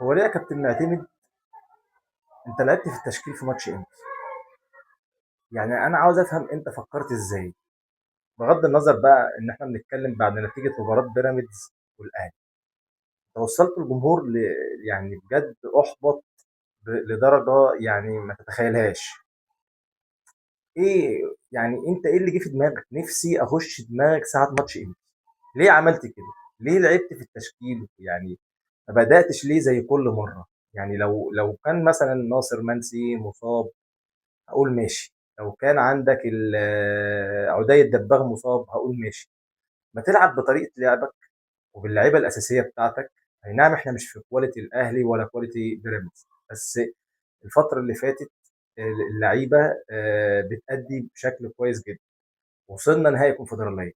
هو ليه يا كابتن معتمد؟ انت لعبت في التشكيل في ماتش امتى؟ يعني انا عاوز افهم انت فكرت ازاي، بغض النظر بقى ان احنا بنتكلم بعد نتيجه مباراه بيراميدز والاهلي. توصلت الجمهور يعني بجد احبط لدرجه يعني ما تتخيلهاش. ايه يعني انت ايه اللي جه في دماغك؟ نفسي اخش دماغك ساعه ماتش امتى؟ ليه عملت كده؟ ليه لعبت في التشكيل؟ يعني ما بداتش ليه زي كل مره؟ يعني لو كان مثلا ناصر منسي مصاب هقول ماشي، لو كان عندك عدي الدباغ مصاب هقول ماشي. ما تلعب بطريقه لعبك وباللعيبه الاساسيه بتاعتك. اي نعم احنا مش في كواليتي الاهلي ولا كواليتي بيراميدز، بس الفتره اللي فاتت اللعيبه بتأدي بشكل كويس جدا. وصلنا نهائي كونفدراليه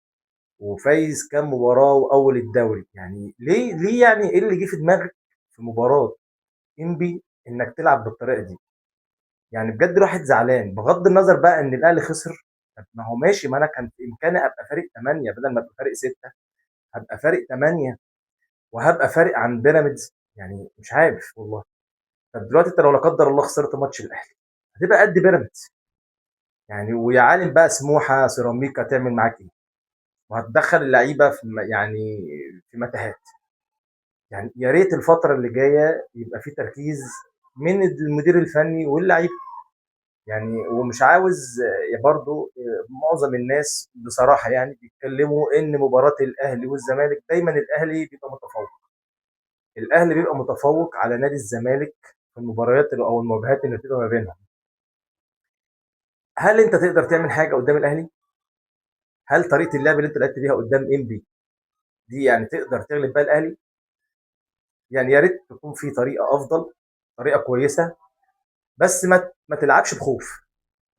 وفايز كام مباراه واول الدوري. يعني ليه يعني ايه اللي جه في دماغك في مباراه انبي انك تلعب بالطريقه دي؟ يعني بجد الواحد زعلان، بغض النظر بقى ان الاهلي خسر. طب ما هو ماشي، ما انا كان في امكاني ابقى فارق 8 بدل ما ابقى فارق 6. هبقى فارق 8 وهبقى فارق عن بيراميدز. يعني مش عارف والله. طب دلوقتي انت لو لا قدر الله خسرت ماتش الاهلي هتبقى قد بيراميدز. يعني ويا عالم بقى سموحه سيراميكا تعمل معاك ايه؟ وهتدخل اللعيبه في يعني في متاهات. يعني يا ريت الفتره اللي جايه يبقى في تركيز من المدير الفني واللعيبه. يعني ومش عاوز برضو معظم الناس بصراحة يعني بيتكلموا ان مباراة الاهلي والزمالك دايما الاهلي بيبقى متفوق. الاهلي بيبقى متفوق على نادي الزمالك في المباريات او المواجهات اللي بتبقى ما بينهم. هل انت تقدر تعمل حاجة قدام الاهلي؟ هل طريقة اللعب اللي انت لعبت بيها قدام انبي دي يعني تقدر تغلب بيها الاهلي؟ يعني يا ريت تكون في طريقة افضل، طريقة كويسة، بس ما تلعبش بخوف.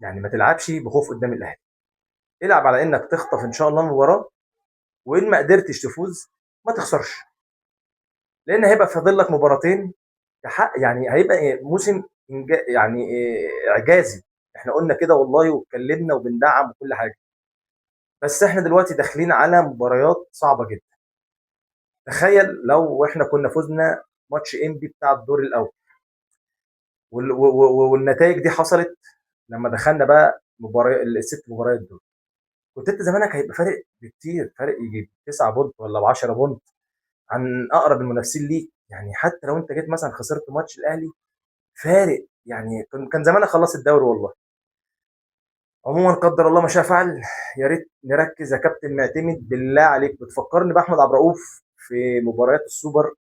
يعني ما تلعبش بخوف قدام الاهلي. العب على انك تخطف ان شاء الله المباراة، وان ما قدرتش تفوز ما تخسرش. لان هيبقى فاضل لك مباراتين تحقق، يعني هيبقى موسم يعني اعجازي. احنا قلنا كده والله واتكلمنا وبندعم وكل حاجه. بس احنا دلوقتي داخلين على مباريات صعبه جدا. تخيل لو احنا كنا فزنا ماتش انبي بتاع الدور الاول والنتائج دي حصلت لما دخلنا بقى مباراه الست مباريات دول. كنت انت زمانك هيبقى فارق بكتير، فارق يجي 9 بونت ولا 10 بونت عن اقرب المنافسين ليك. يعني حتى لو انت جيت مثلا خسرت ماتش الاهلي فارق، يعني كان زمانك خلص الدوري والله. عموما قدر الله ما شاء فعل. يا ريت نركز يا كابتن معتمد، بالله عليك بتفكرني باحمد عبد الرؤوف في مباريات السوبر.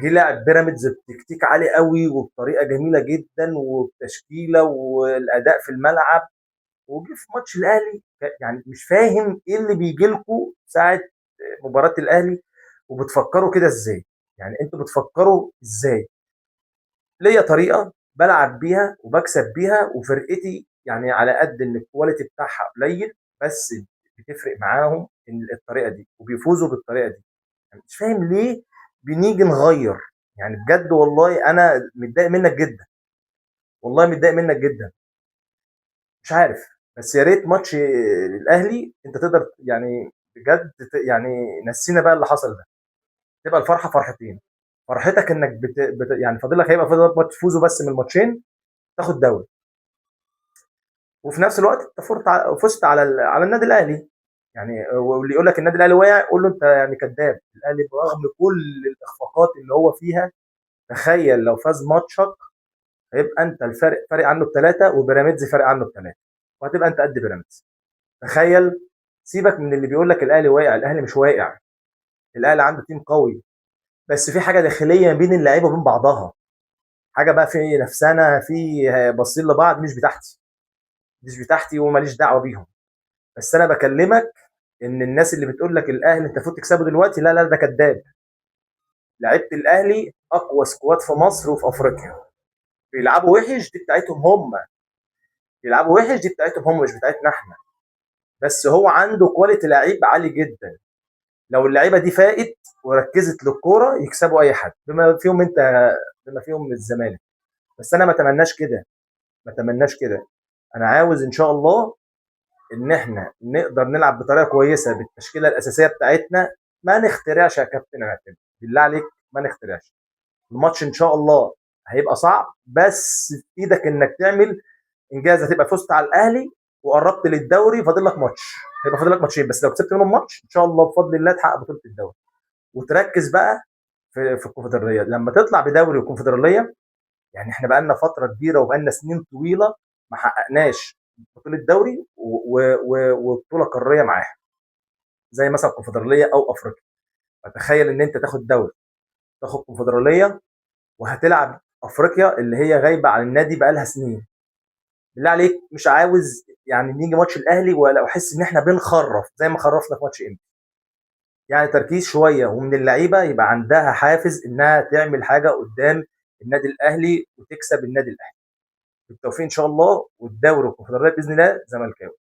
جه لاعب بيراميدز بتكتيك عالي قوي وبطريقه جميله جدا وبتشكيله والاداء في الملعب. وجه في ماتش الاهلي يعني مش فاهم ايه اللي بيجي لكم ساعه مباراه الاهلي وبتفكروا كده ازاي؟ يعني انتوا بتفكروا ازاي؟ ليا طريقه بلعب بيها وبكسب بيها وفرقتي يعني على قد ان الكواليتي بتاعها قليل، بس بتفرق معاهم ان الطريقه دي وبيفوزوا بالطريقه دي. يعني مش فاهم ليه بنيجي نغير. يعني بجد والله انا متضايق منك جدا، والله متضايق منك جدا. مش عارف. بس يا ريت ماتش الاهلي انت تقدر يعني بجد يعني نسينا بقى اللي حصل ده. تبقى الفرحه فرحتين. فرحتك انك يعني فاضل لك، هيبقى فاضل لك ماتش تفوزوا بس من الماتشين تاخد دوري. وفي نفس الوقت انت فزت على النادي الاهلي. يعني واللي يقول لك النادي الاهلي واقع قول له انت يعني كذاب. الاهلي برغم كل الاخفاقات اللي هو فيها، تخيل لو فاز ماتشك هيبقى انت الفرق فارق عنه بثلاثه وبيراميدز فارق عنه بثلاثه، وهتبقى انت قد بيراميدز. تخيل. سيبك من اللي بيقول لك الاهلي واقع، الاهلي مش واقع. الاهلي عنده تيم قوي، بس في حاجه داخليه ما بين اللعيبه وبين بعضها. حاجه بقى في نفسنا في باصين لبعض مش بتاعتي وماليش دعوه بيهم. بس انا بكلمك ان الناس اللي بتقول لك الاهلي انت المفروض تكسبه دلوقتي، لا لا ده كذاب. لعيبه الاهلي اقوى سكواد في مصر وفي افريقيا. بيلعبوا وحش دي بتاعتهم هم، بيلعبوا وحش دي بتاعتهم هم مش بتاعتنا احنا. بس هو عنده كواليتي لعيب عالي جدا. لو اللعيبه دي فاقت وركزت للكوره يكسبوا اي حد بما فيهم انت، بما فيهم الزمالك. بس انا ما اتمناش كده، ما اتمناش كده. انا عاوز ان شاء الله ان احنا نقدر نلعب بطريقه كويسه بالتشكيله الاساسيه بتاعتنا. ما نخترعش يا كابتن عاتب، بالله عليك ما نخترعش. الماتش ان شاء الله هيبقى صعب، بس في ايدك انك تعمل انجاز. هتبقى فزت على الاهلي وقربت للدوري، فاضل لك ماتش، هيبقى فاضل لك ماتشين بس، لو كسبت منهم ماتش ان شاء الله بفضل الله تحقق بطوله الدوري. وتركز بقى في الكونفدراليه، لما تطلع بدوري وكونفدراليه. يعني احنا بقى لنا فتره كبيره وبقى لنا سنين طويله ما حققناش بطوله دوري وبطوله قاريه معاها، زي مثلا الكونفدراليه او افريقيا. فتخيل ان انت تاخد دوري، تاخد كونفدراليه، وهتلعب افريقيا اللي هي غايبه عن النادي بقى لها سنين. بالله عليك مش عاوز يعني نيجي ماتش الاهلي ولا احس ان احنا بنخرف زي ما خرفنا في ماتش انبي. يعني تركيز شويه، ومن اللعيبه يبقى عندها حافز انها تعمل حاجه قدام النادي الاهلي وتكسب النادي الاهلي. بالتوفيق ان شاء الله، والدوري والكونفدراليه باذن الله زملكاوي.